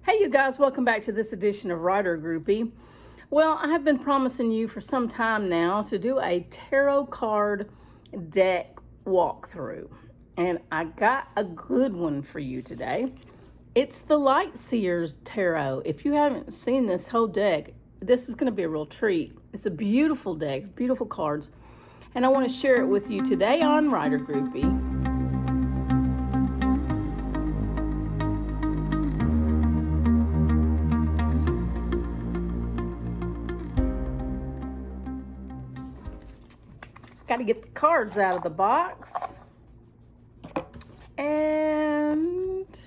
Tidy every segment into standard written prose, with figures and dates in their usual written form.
Hey you guys, welcome back to this edition of Writer Groupie. Well, I have been promising you for some time now to do a tarot card deck walkthrough. And I got a good one for you today. It's the Light Seers Tarot. If you haven't seen this whole deck, this is going to be a real treat. It's a beautiful deck, beautiful cards. And I want to share it with you today on Writer Groupie. Got to get the cards out of the box. And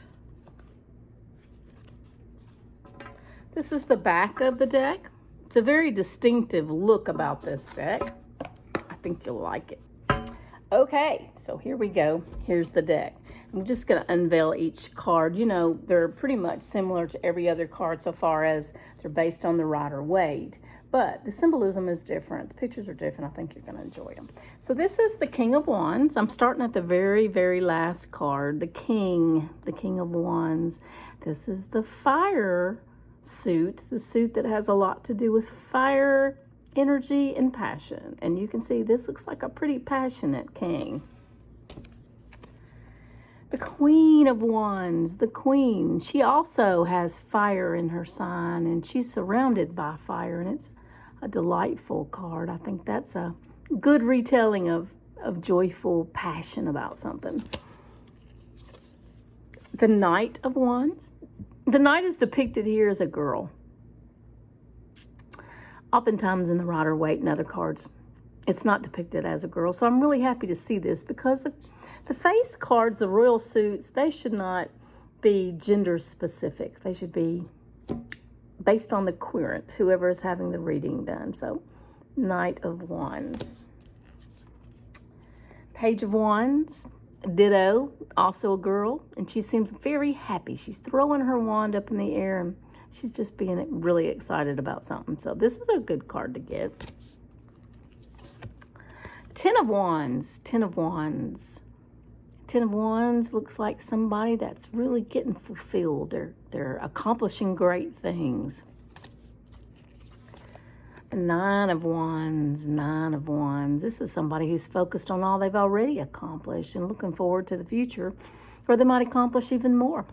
this is the back of the deck. It's a very distinctive look about this deck. I think you'll like it. Okay, so here we go. Here's the deck. I'm just going to unveil each card. You know, they're pretty much similar to every other card so far as they're based on the Rider-Waite. But the symbolism is different. The pictures are different. I think you're going to enjoy them. So this is the King of Wands. I'm starting at the very, very last card, the King of Wands. This is the fire suit, the suit that has a lot to do with fire, energy, and passion. And you can see this looks like a pretty passionate king. The Queen of Wands, the Queen. She also has fire in her sign, and she's surrounded by fire, and it's a delightful card. I think that's a good retelling of joyful passion about something. The Knight of Wands. The Knight is depicted here as a girl. Oftentimes in the Rider-Waite and other cards, it's not depicted as a girl. So I'm really happy to see this because the face cards, the royal suits, they should not be gender specific. They should be based on the querent, whoever is having the reading done. So Knight of Wands. Page of Wands, ditto, also a girl, and she seems very happy. She's throwing her wand up in the air and she's just being really excited about something. So this is a good card to get. Ten of Wands, Ten of Wands. Ten of Wands looks like somebody that's really getting fulfilled. They're accomplishing great things. Nine of Wands, Nine of Wands. This is somebody who's focused on all they've already accomplished and looking forward to the future where they might accomplish even more.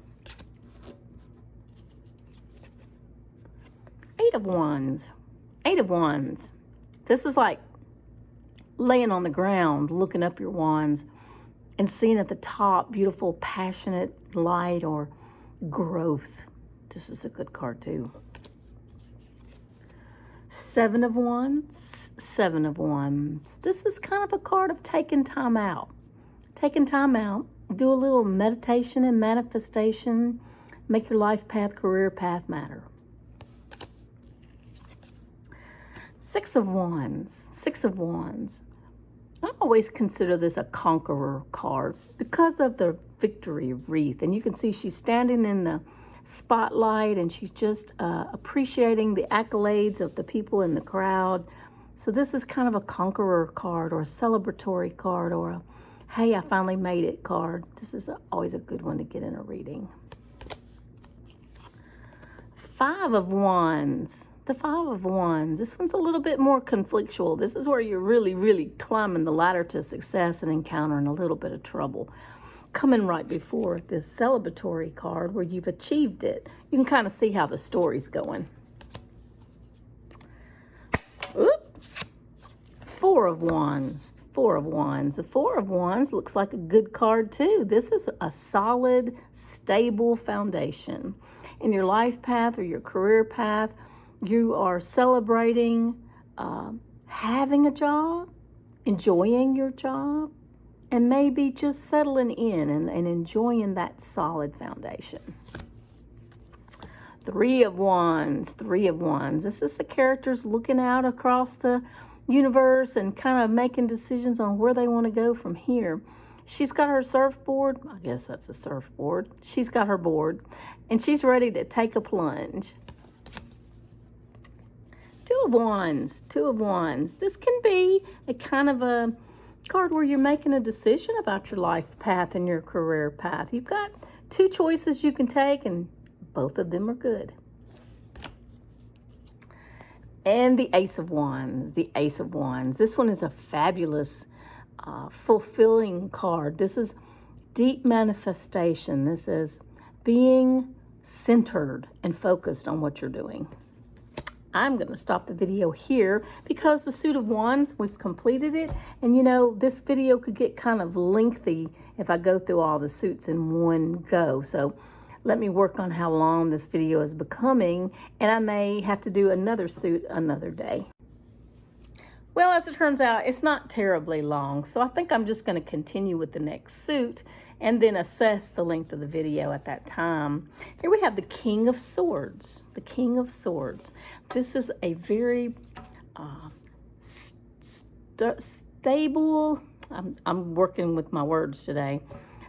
Eight of Wands, Eight of Wands. This is like laying on the ground, looking up your wands and seeing at the top beautiful, passionate light or growth. This is a good card too. Seven of Wands, Seven of Wands. This is kind of a card of taking time out. Taking time out, do a little meditation and manifestation, make your life path, career path matter. Six of Wands, Six of Wands. I always consider this a conqueror card because of the victory wreath. And you can see she's standing in the spotlight and she's just appreciating the accolades of the people in the crowd. So this is kind of a conqueror card or a celebratory card or a, hey, I finally made it card. This is always a good one to get in a reading. Five of Wands. The Five of Wands. This one's a little bit more conflictual. This is where you're really, really climbing the ladder to success and encountering a little bit of trouble. Coming right before this celebratory card where you've achieved it. You can kind of see how the story's going. Oop. Four of Wands. Four of Wands. The Four of Wands looks like a good card too. This is a solid, stable foundation. In your life path or your career path, you are celebrating having a job, enjoying your job, and maybe just settling in and enjoying that solid foundation. Three of Wands, Three of Wands. This is the characters looking out across the universe and kind of making decisions on where they want to go from here. She's got her surfboard. I guess that's a surfboard. She's got her board, and she's ready to take a plunge. Two of Wands, Two of Wands. This can be a kind of a card where you're making a decision about your life path and your career path. You've got two choices you can take, and Both of them are good. And the Ace of Wands, the Ace of Wands. This one is a fabulous, fulfilling card. This is deep manifestation. This is being centered and focused on what you're doing. I'm going to stop the video here because the Suit of Wands, we've completed it. And you know, this video could get kind of lengthy if I go through all the suits in one go. So let me work on how long this video is becoming, and I may have to do another suit another day. Well, as it turns out, it's not terribly long, so I think I'm just going to continue with the next suit and then assess the length of the video at that time. Here we have the King of Swords. The King of Swords. This is a very stable, I'm working with my words today.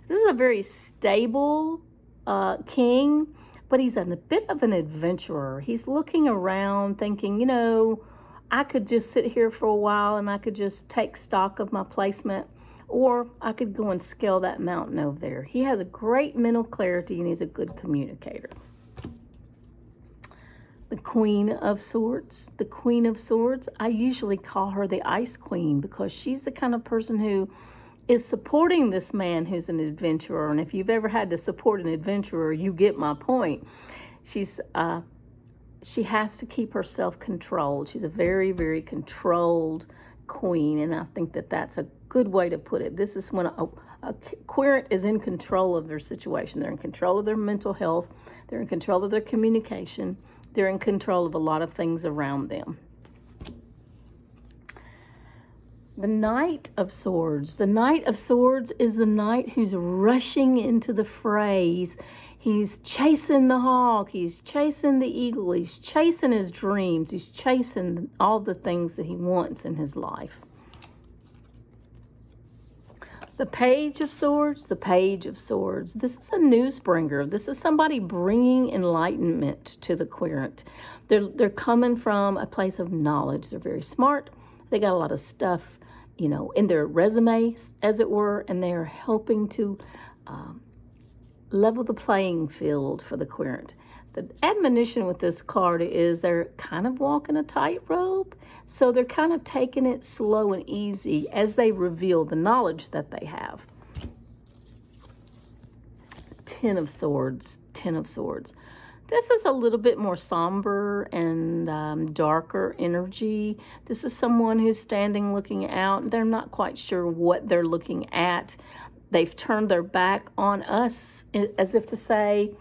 This is a very stable king, but he's a bit of an adventurer. He's looking around thinking, you know, I could just sit here for a while and I could just take stock of my placement, or I could go and scale that mountain over there. He has a great mental clarity and he's a good communicator. The Queen of Swords. The Queen of Swords, I usually call her the Ice Queen because she's the kind of person who is supporting this man who's an adventurer. And if you've ever had to support an adventurer, you get my point. She has to keep herself controlled. She's a very, very controlled queen, and I think that that's a good way to put it. This is when a querent is in control of their situation. They're in control of their mental health. They're in control of their communication. They're in control of a lot of things around them. The Knight of Swords. The Knight of Swords is the knight who's rushing into the fray. He's chasing the hawk. He's chasing the eagle. He's chasing his dreams. He's chasing all the things that he wants in his life. The Page of Swords. The Page of Swords. This is a news bringer. This is somebody bringing enlightenment to the querent. They're coming from a place of knowledge. They're very smart. They got a lot of stuff, you know, in their resume, as it were, and they're helping to level the playing field for the querent. The admonition with this card is they're kind of walking a tightrope, so they're kind of taking it slow and easy as they reveal the knowledge that they have. Ten of Swords. Ten of Swords. This is a little bit more somber and darker energy. This is someone who's standing looking out. They're not quite sure what they're looking at. They've turned their back on us as if to say,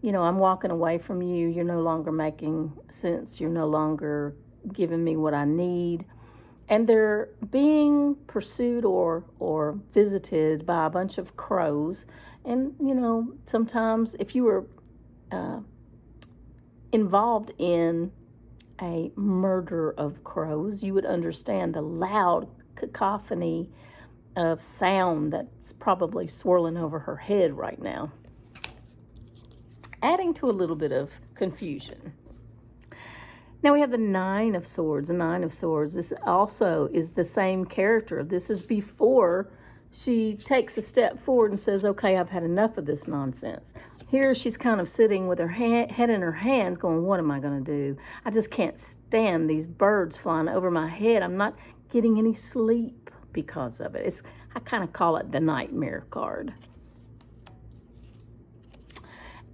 you know, I'm walking away from you. You're no longer making sense. You're no longer giving me what I need. And they're being pursued or visited by a bunch of crows. And, you know, sometimes if you were involved in a murder of crows, you would understand the loud cacophony of sound that's probably swirling over her head right now, adding to a little bit of confusion. Now we have the Nine of Swords. The Nine of Swords. This also is the same character. This is before she takes a step forward and says, okay, I've had enough of this nonsense. Here she's kind of sitting with her head in her hands going, what am I going to do? I just can't stand these birds flying over my head. I'm not getting any sleep because of it. I kind of call it the nightmare card.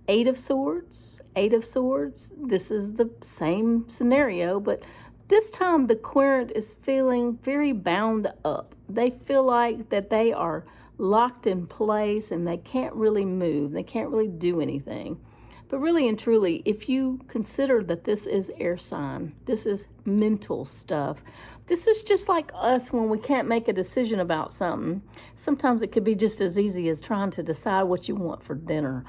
Eight of Swords. Eight of Swords. This is the same scenario, but this time the querent is feeling very bound up. They feel like that they are locked in place and they can't really move. They can't really do anything. But really and truly, if you consider that this is air sign, this is mental stuff. This is just like us when we can't make a decision about something. Sometimes it could be just as easy as trying to decide what you want for dinner.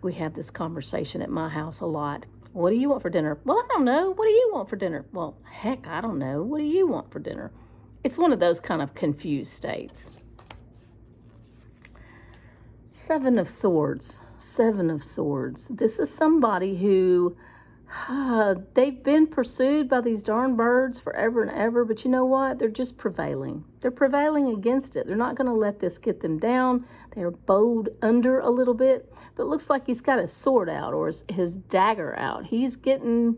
We have this conversation at my house a lot. What do you want for dinner? Well, I don't know. What do you want for dinner? Well, heck, I don't know. What do you want for dinner? It's one of those kind of confused states. Seven of Swords. Seven of Swords. This is somebody who They've been pursued by these darn birds forever and ever, but you know what? They're just prevailing. They're prevailing against it. They're not going to let this get them down. They're bowed under a little bit, but it looks like he's got his sword out or his dagger out. He's getting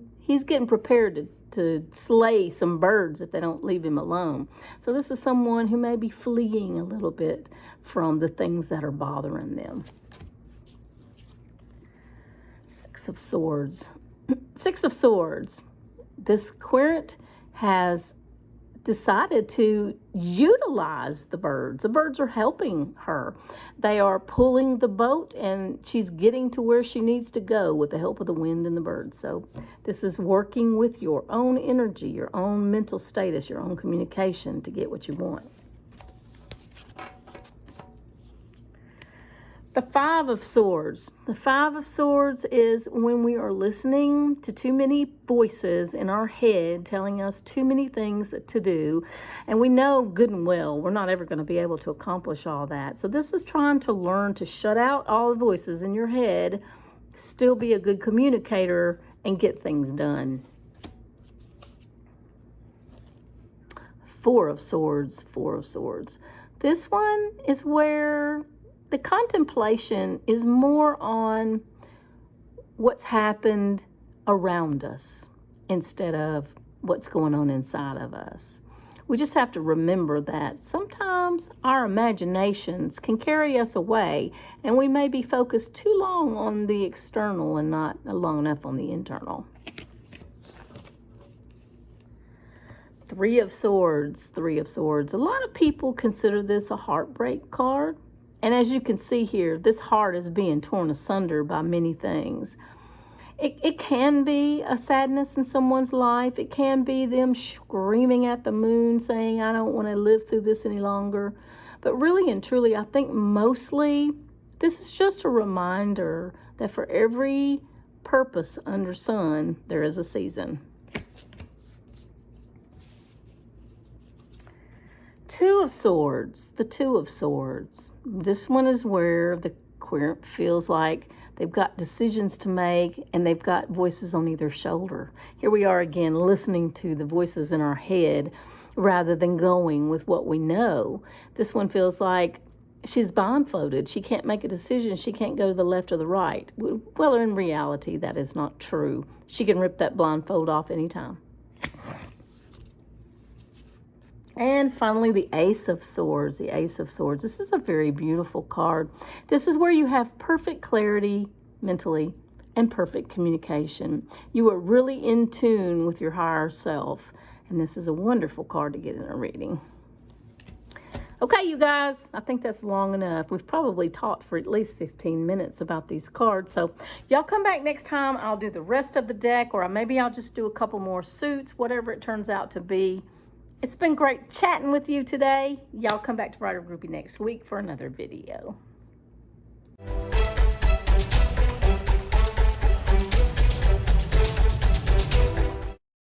prepared to slay some birds if they don't leave him alone. So this is someone who may be fleeing a little bit from the things that are bothering them. Six of Swords. Six of Swords. This querent has decided to utilize the birds. The birds are helping her. They are pulling the boat, and she's getting to where she needs to go with the help of the wind and the birds. So this is working with your own energy, your own mental status, your own communication to get what you want. The Five of Swords. The Five of Swords is when we are listening to too many voices in our head telling us too many things to do. And we know good and well we're not ever going to be able to accomplish all that. So this is trying to learn to shut out all the voices in your head, still be a good communicator, and get things done. Four of Swords. Four of Swords. This one is where the contemplation is more on what's happened around us instead of what's going on inside of us. We just have to remember that sometimes our imaginations can carry us away, and we may be focused too long on the external and not long enough on the internal. Three of Swords. Three of Swords. A lot of people consider this a heartbreak card. And as you can see here, this heart is being torn asunder by many things. It can be a sadness in someone's life. It can be them screaming at the moon saying, I don't want to live through this any longer. But really and truly, I think mostly this is just a reminder that for every purpose under sun, there is a season. Two of Swords. The Two of Swords. This one is where the querent feels like they've got decisions to make and they've got voices on either shoulder. Here we are again listening to the voices in our head rather than going with what we know. This one feels like she's blindfolded. She can't make a decision. She can't go to the left or the right. Well, in reality, that is not true. She can rip that blindfold off anytime. And finally, the Ace of Swords. The Ace of Swords. This is a very beautiful card. This is where you have perfect clarity mentally and perfect communication. You are really in tune with your higher self. And this is a wonderful card to get in a reading. Okay, you guys, I think that's long enough. We've probably talked for at least 15 minutes about these cards. So y'all come back next time. I'll do the rest of the deck, or maybe I'll just do a couple more suits, whatever it turns out to be. It's been great chatting with you today. Y'all come back to Writer Groupie next week for another video.